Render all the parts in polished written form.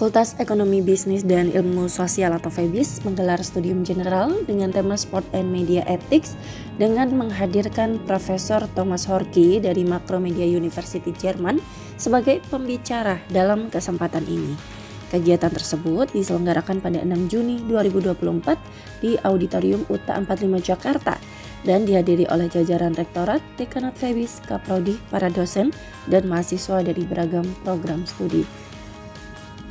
Fakultas Ekonomi Bisnis dan Ilmu Sosial atau FEBIS menggelar studium general dengan tema Sport and Media Ethics dengan menghadirkan Profesor Thomas Horky dari Macromedia University Jerman sebagai pembicara dalam kesempatan ini. Kegiatan tersebut diselenggarakan pada 6 Juni 2024 di Auditorium UTA 45 Jakarta dan dihadiri oleh jajaran Rektorat, Dekanat FEBIS, Kaprodi, para dosen, dan mahasiswa dari beragam program studi.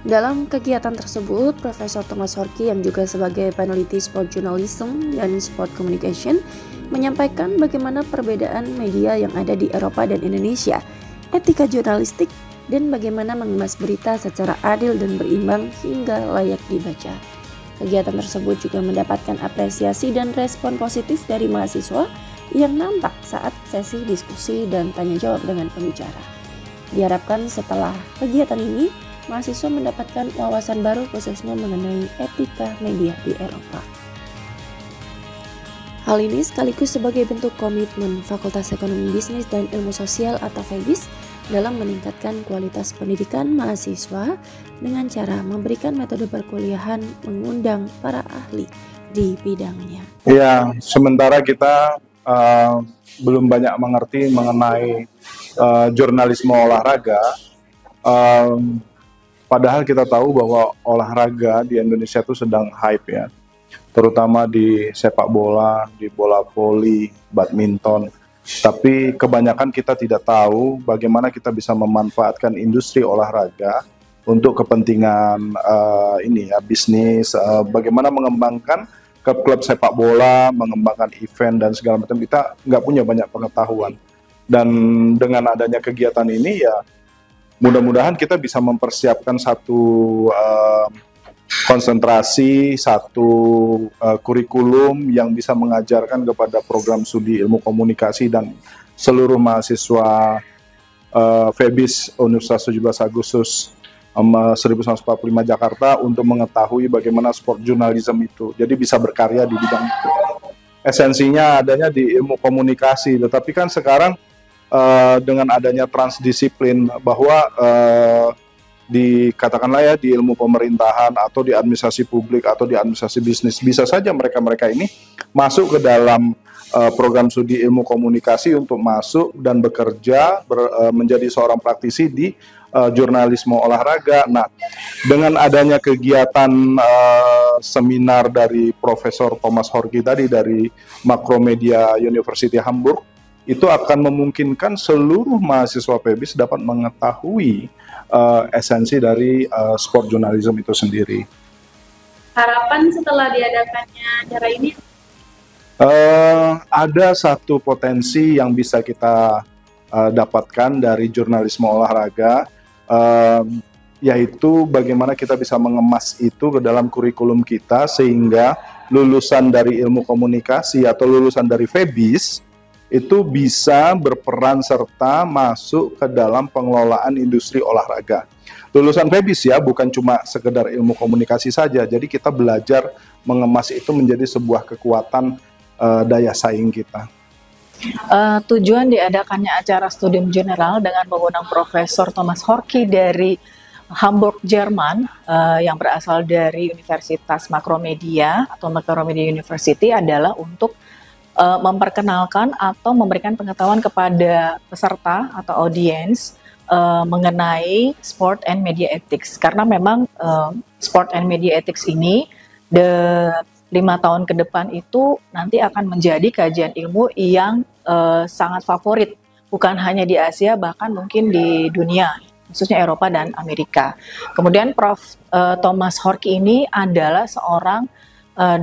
Dalam kegiatan tersebut, Profesor Thomas Horky yang juga sebagai peneliti sport journalism dan sport communication menyampaikan bagaimana perbedaan media yang ada di Eropa dan Indonesia, etika jurnalistik, dan bagaimana mengemas berita secara adil dan berimbang hingga layak dibaca. Kegiatan tersebut juga mendapatkan apresiasi dan respon positif dari mahasiswa yang nampak saat sesi diskusi dan tanya jawab dengan pembicara. Diharapkan setelah kegiatan ini, mahasiswa mendapatkan wawasan baru khususnya mengenai etika media di Eropa. Hal ini sekaligus sebagai bentuk komitmen Fakultas Ekonomi Bisnis dan Ilmu Sosial atau FEBIS dalam meningkatkan kualitas pendidikan mahasiswa dengan cara memberikan metode perkuliahan mengundang para ahli di bidangnya. Ya, sementara kita belum banyak mengerti mengenai jurnalisme olahraga. Padahal kita tahu bahwa olahraga di Indonesia itu sedang hype ya, terutama di sepak bola, di bola voli, badminton. Tapi kebanyakan kita tidak tahu bagaimana kita bisa memanfaatkan industri olahraga untuk kepentingan bisnis, bagaimana mengembangkan klub-klub sepak bola, mengembangkan event dan segala macam. Kita nggak punya banyak pengetahuan. Dan dengan adanya kegiatan ini ya, mudah-mudahan kita bisa mempersiapkan satu konsentrasi, satu kurikulum yang bisa mengajarkan kepada program studi ilmu komunikasi dan seluruh mahasiswa FEBIS Universitas 17 Agustus 1945 Jakarta untuk mengetahui bagaimana sport journalism itu. Jadi bisa berkarya di bidang itu. Esensinya adanya di ilmu komunikasi, tetapi kan sekarang dengan adanya transdisiplin bahwa dikatakanlah ya di ilmu pemerintahan atau di administrasi publik atau di administrasi bisnis, bisa saja mereka-mereka ini masuk ke dalam program studi ilmu komunikasi untuk masuk dan bekerja menjadi seorang praktisi di jurnalisme olahraga. Nah, dengan adanya kegiatan seminar dari Profesor Thomas Horky tadi dari Macromedia University Hamburg, itu akan memungkinkan seluruh mahasiswa FEBIS dapat mengetahui esensi dari sport journalism itu sendiri. Harapan setelah diadakannya acara ini? Ada satu potensi yang bisa kita dapatkan dari jurnalisme olahraga, yaitu bagaimana kita bisa mengemas itu ke dalam kurikulum kita sehingga lulusan dari ilmu komunikasi atau lulusan dari FEBIS itu bisa berperan serta masuk ke dalam pengelolaan industri olahraga. Lulusan FEBIS ya, bukan cuma sekedar ilmu komunikasi saja. Jadi kita belajar mengemas itu menjadi sebuah kekuatan daya saing kita. Tujuan diadakannya acara studium general dengan mengundang Profesor Thomas Horky dari Hamburg, Jerman, yang berasal dari Universitas Macromedia atau Macromedia University adalah untuk memperkenalkan atau memberikan pengetahuan kepada peserta atau audiens mengenai sport and media ethics, karena memang sport and media ethics ini 5 tahun ke depan itu nanti akan menjadi kajian ilmu yang sangat favorit, bukan hanya di Asia, bahkan mungkin di dunia, khususnya Eropa dan Amerika. Kemudian Prof. Thomas Horky ini adalah seorang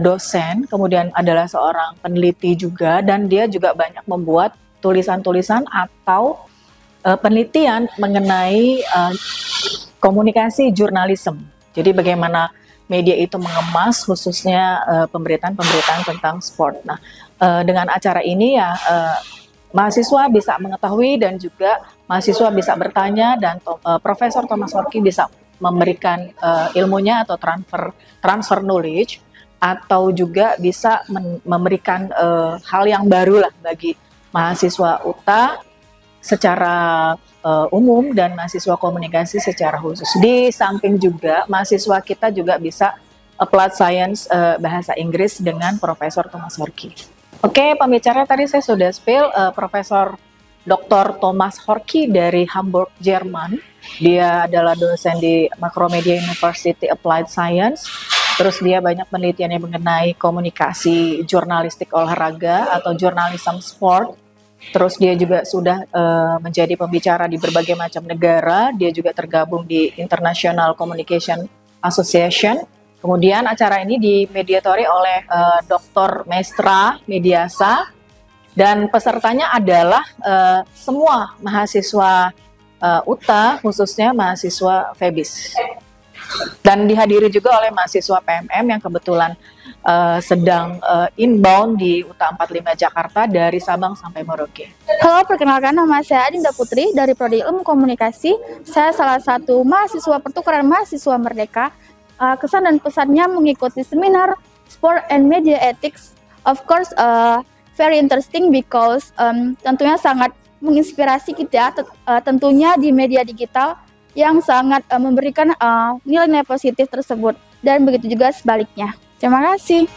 dosen, kemudian adalah seorang peneliti juga, dan dia juga banyak membuat tulisan-tulisan atau penelitian mengenai komunikasi jurnalisme. Jadi bagaimana media itu mengemas khususnya pemberitaan-pemberitaan tentang sport. Nah, dengan acara ini ya mahasiswa bisa mengetahui dan juga mahasiswa bisa bertanya dan Profesor Thomas Horky bisa memberikan ilmunya atau transfer knowledge, atau juga bisa memberikan hal yang baru lah bagi mahasiswa UTA secara umum dan mahasiswa komunikasi secara khusus. Di samping juga mahasiswa kita juga bisa applied science bahasa Inggris dengan Profesor Thomas Horky. Oke, pembicara tadi saya sudah spill Profesor Dr. Thomas Horky dari Hamburg, Jerman. Dia adalah dosen di Macromedia University Applied Science. Terus dia banyak penelitiannya mengenai komunikasi jurnalistik olahraga atau journalism sport. Terus dia juga sudah menjadi pembicara di berbagai macam negara. Dia juga tergabung di International Communication Association. Kemudian acara ini dimediatori oleh Dr. Mestra Mediasa dan pesertanya adalah semua mahasiswa UTA, khususnya mahasiswa FEBIS. Dan dihadiri juga oleh mahasiswa PMM yang kebetulan sedang inbound di UTA 45 Jakarta dari Sabang sampai Merauke. Halo, perkenalkan nama saya Adinda Putri dari Prodi Ilmu Komunikasi. Saya salah satu mahasiswa pertukaran mahasiswa Merdeka. Kesan dan pesannya mengikuti seminar Sport and Media Ethics. Of course, very interesting because tentunya sangat menginspirasi kita tentunya di media digital yang sangat memberikan nilai-nilai positif tersebut dan begitu juga sebaliknya. Terima kasih.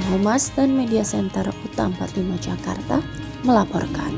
Humas dan Media Center UTA 45 Jakarta melaporkan.